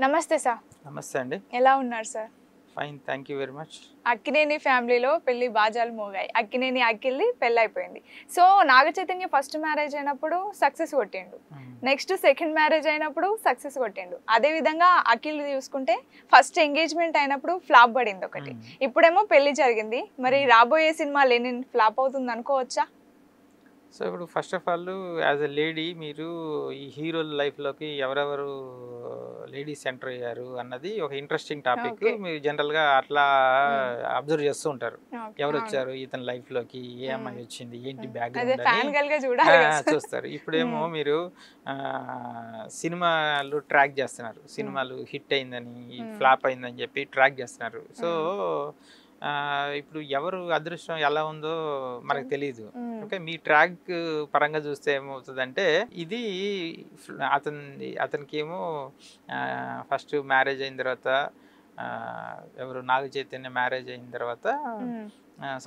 నమస్తే సార్. నమస్తే అండి. ఎలా ఉన్నారు sir? Fine, thank you very much. Akkineni ఫ్యామిలీలో పెళ్లి బాజాలు మోగాయి. అక్కినేని అఖిల్ది పెళ్ళైపోయింది. So Naga Chaitanya first marriage అయినప్పుడు సక్సెస్ కొట్టిండు, నెక్స్ట్ సెకండ్ మ్యారేజ్ అయినప్పుడు సక్సెస్ కొట్టిండు. అదే విధంగా అఖిల్ చూసుకుంటే ఫస్ట్ ఎంగేజ్మెంట్ అయినప్పుడు ఫ్లాప్ పడింది ఒకటి, ఇప్పుడేమో పెళ్లి జరిగింది. మరి రాబోయే సినిమా లెనిన్ ఫ్లాప్ అవుతుంది అనుకోవచ్చా? సో ఇప్పుడు first of all as a lady మీరు ఈ హీరోల లైఫ్లోకి ఎవరెవరు లేడీస్ ఎంటర్ అయ్యారు అన్నది ఒక ఇంట్రెస్టింగ్ టాపిక్. మీరు జనరల్గా అట్లా అబ్జర్వ్ చేస్తూ ఉంటారు, ఎవరు వచ్చారు ఇతని లైఫ్లోకి, ఏ అమ్మాయి వచ్చింది, ఏంటి బ్యాక్గ్రౌండ్ చూస్తారు. ఇప్పుడేమో మీరు సినిమాలు ట్రాక్ చేస్తున్నారు, సినిమాలు హిట్ అయిందని ఫ్లాప్ అయిందని చెప్పి ట్రాక్ చేస్తున్నారు. సో ఇప్పుడు ఎవరు అదృష్టం ఎలా ఉందో మనకు తెలియదు. ఓకే, మీ ట్రాక్ పరంగా చూస్తే ఏమవుతుందంటే ఇది అతనికి ఏమో ఫస్ట్ మ్యారేజ్ అయిన తర్వాత ఎవరు నాగ చైతన్య మ్యారేజ్ అయిన తర్వాత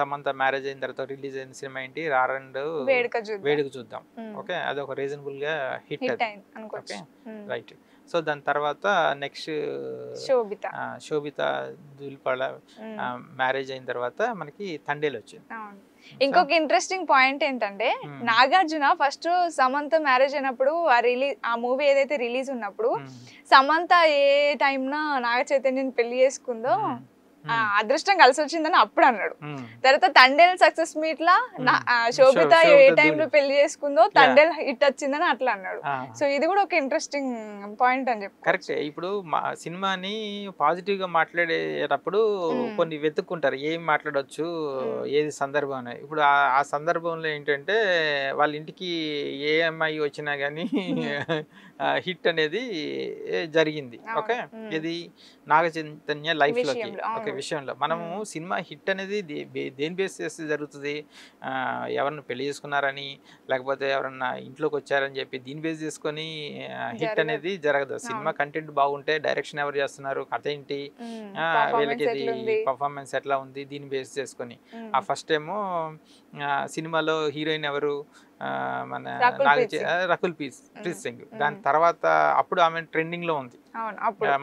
సమంత మ్యారేజ్ అయిన తర్వాత రిలీజ్ అయిన సినిమా ఏంటి, రారండ్ వేడుక చూద్దాం. ఓకే, అది ఒక రీజనబుల్ గా హిట్ అది. Okay right. సో దాని తర్వాత నెక్స్ట్ శోభిత దూల్పాడ మ్యారేజ్ అయిన తర్వాత మనకి తండేలు వచ్చింది. ఇంకొక ఇంట్రెస్టింగ్ పాయింట్ ఏంటంటే నాగార్జున ఫస్ట్ సమంత మ్యారేజ్ అయినప్పుడు ఆ మూవీ ఏదైతే రిలీజ్ ఉన్నప్పుడు సమంత ఏ టైంన నాగ చైతన్యని పెళ్లి చేసుకుందో అదృష్టం కలిసి వచ్చిందని అప్పుడు అన్నాడు. తర్వాత తండేల్ సక్సెస్ మీట్ లా శోభిత ఏ టైంలో పెళ్లి చేసుకుందో తండేల్ హిట్ వచ్చిందని అట్లా అన్నాడు. సో ఇది కూడా ఒక ఇంట్రెస్టింగ్ పాయింట్ అని చెప్పి. కరెక్టే. ఇప్పుడు సినిమాని పాజిటివ్ గా మాట్లాడేటప్పుడు కొన్ని వెతుక్కుంటారు, ఏం మాట్లాడొచ్చు, ఏది సందర్భం అని. ఇప్పుడు ఆ సందర్భంలో ఏంటంటే వాళ్ళ ఇంటికి ఏ అమ్మాయి వచ్చినా గానీ హిట్ అనేది జరిగింది. ఓకే, ఇది నాగ చైతన్య లైఫ్ లోకి ఒక విషయంలో మనము సినిమా హిట్ అనేది దేని బేస్ చేస్తే జరుగుతుంది, ఎవరిని పెళ్లి చేసుకున్నారని లేకపోతే ఎవరన్నా ఇంట్లోకి వచ్చారని చెప్పి దీని బేస్ చేసుకొని హిట్ అనేది జరగదు. సినిమా కంటెంట్ బాగుంటే డైరెక్షన్ ఎవరు చేస్తున్నారు, కథ ఏంటి, వీళ్ళకి పర్ఫార్మెన్స్ ఎట్లా ఉంది, దీన్ని బేస్ చేసుకొని. ఆ ఫస్ట్ ఏమో సినిమాలో హీరోయిన్ ఎవరు, మన రకుల్ ప్రీత్ సింగ్. దాని తర్వాత అప్పుడు ఆమె ట్రెండింగ్ లో ఉంది,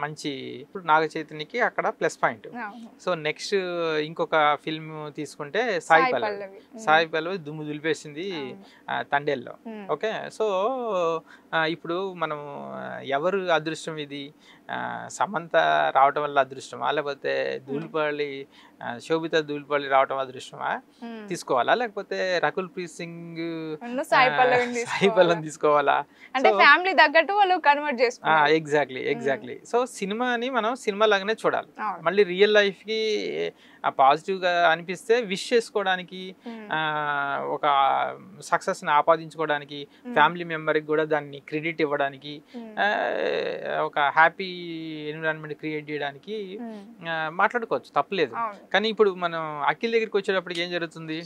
మంచి. ఇప్పుడు నాగ చైతన్యకి అక్కడ ప్లస్ పాయింట్. సో నెక్స్ట్ ఇంకొక ఫిల్మ్ తీసుకుంటే సాయి పల్లవి దుమ్ము దులిపేసింది తండేల్లో. ఓకే, సో ఇప్పుడు మనం ఎవరు అదృష్టం, ఇది సమంత రావటం వల్ల అదృష్టమా లేకపోతే శోభిత దూల్పల్లి రావటం అదృష్టమా తీసుకోవాలా, లేకపోతే రకుల్ ప్రీత్ సింగ్ సాయి పల్లవిని తీసుకోవాలా? అంటే ఫ్యామిలీ తగ్గట్టు వాళ్ళు కన్వర్ట్ చేసుకుంటారు. ఎగ్జాక్ట్లీ. సో సినిమాని మనం సినిమా లాగానే చూడాలి. మళ్ళీ రియల్ లైఫ్ కి పాజిటివ్ గా అనిపిస్తే విష్ చేసుకోవడానికి, ఒక సక్సెస్ ని ఆపాదించుకోవడానికి, ఫ్యామిలీ మెంబర్ కి కూడా దాన్ని క్రెడిట్ ఇవ్వడానికి, ఒక హ్యాపీ ఎన్విరాన్మెంట్ క్రియేట్ చేయడానికి మాట్లాడుకోవచ్చు, తప్పలేదు. కానీ ఇప్పుడు మనం అఖిల్ దగ్గరికి వచ్చేటప్పటికి ఏం జరుగుతుంది,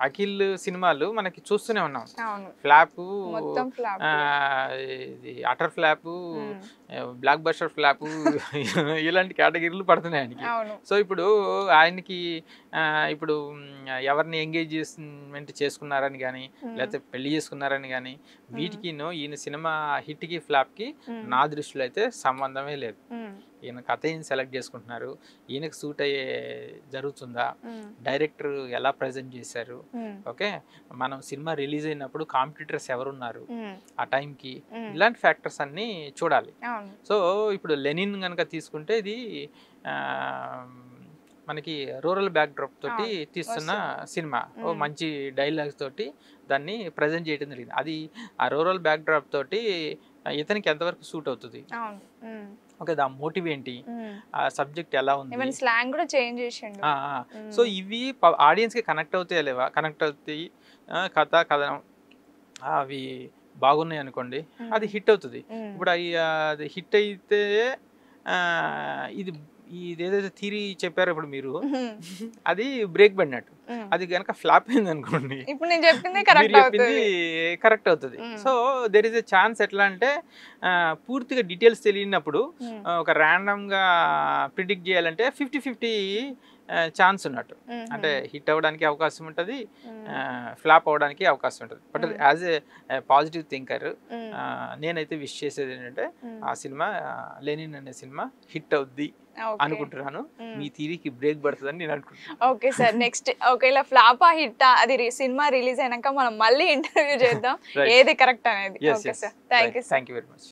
అఖిల్ సినిమాలు మనకి చూస్తూనే ఉన్నాం, flop, utter flop, block buster flop, ఇలాంటి కేటగిరీలు పడుతున్నాయి ఆయనకి. సో ఇప్పుడు ఆయనకి ఇప్పుడు ఎవరిని ఎంగేజ్మెంట్ చేసుకున్నారని కానీ లేకపోతే పెళ్లి చేసుకున్నారని కానీ వీటికి ఈయన సినిమా హిట్ కి ఫ్లాప్ కి నా దృష్టిలో అయితే సంబంధమే లేదు. ఈయన కథ ఏం సెలెక్ట్ చేసుకుంటున్నారు, ఈయనకు సూట్ అయ్యే జరుగుతుందా, డైరెక్టర్ ఎలా ప్రజెంట్ చేశారు, ఓకే, మనం సినిమా రిలీజ్ అయినప్పుడు కాంపిటీటర్స్ ఎవరున్నారు ఆ టైంకి, ఇలాంటి ఫ్యాక్టర్స్ అన్ని చూడాలి. సో ఇప్పుడు లెనిన్ కనుక తీసుకుంటే ఇది మనకి రూరల్ బ్యాక్డ్రాప్ తోటి తీస్తున్న సినిమా, మంచి డైలాగ్స్ తోటి దాన్ని ప్రజెంట్ చేయడం జరిగింది. అది ఆ రూరల్ బ్యాక్డ్రాప్ తోటి ఇతనికి ఎంతవరకు సూట్ అవుతుంది, ఓకే, దా మోటివ్ ఏంటి, ఆ సబ్జెక్ట్ ఎలా ఉంది, స్లాంగ్ కూడా చేంజ్ చేసిండు. సో ఇవి ఆడియన్స్ కి కనెక్ట్ అవుతాయి లేవా, కనెక్ట్ అవుతాయి, కథనం అవి బాగున్నాయి అనుకోండి, అది హిట్ అవుతుంది. ఇప్పుడు అది హిట్ అయితే ఇదేదైతే థియరీ చెప్పారో ఇప్పుడు మీరు, అది బ్రేక్ పడినట్టు. అది కనుక ఫ్లాప్ అయింది అనుకోండి, మీరు చెప్పింది కరెక్ట్ అవుతుంది. So there is a chance. ఎట్లా అంటే పూర్తిగా డీటెయిల్స్ తెలియనప్పుడు ఒక ర్యాండమ్ గా ప్రిడిక్ట్ చేయాలంటే 50-50 ఛాన్స్ ఉన్నట్టు. అంటే హిట్ అవ్వడానికి అవకాశం ఉంటుంది, ఫ్లాప్ అవ్వడానికి అవకాశం ఉంటుంది. But as a positive thinker నేనైతే విష్ చేసేది ఏంటంటే ఆ సినిమా లెనిన్ అనే సినిమా హిట్ అవుద్ది అనుకుంటున్నాను. మీ థియరీకి బ్రేక్ పడుతుందని నేను అనుకుంటున్నాను. ఓకే సార్, నెక్స్ట్ ఒకవేళ ఫ్లాపా హిట్ అది సినిమా రిలీజ్ అయినాక మనం మళ్ళీ ఇంటర్వ్యూ చేద్దాం ఏది కరెక్ట్ అనేది. Okay sir, thank you very much.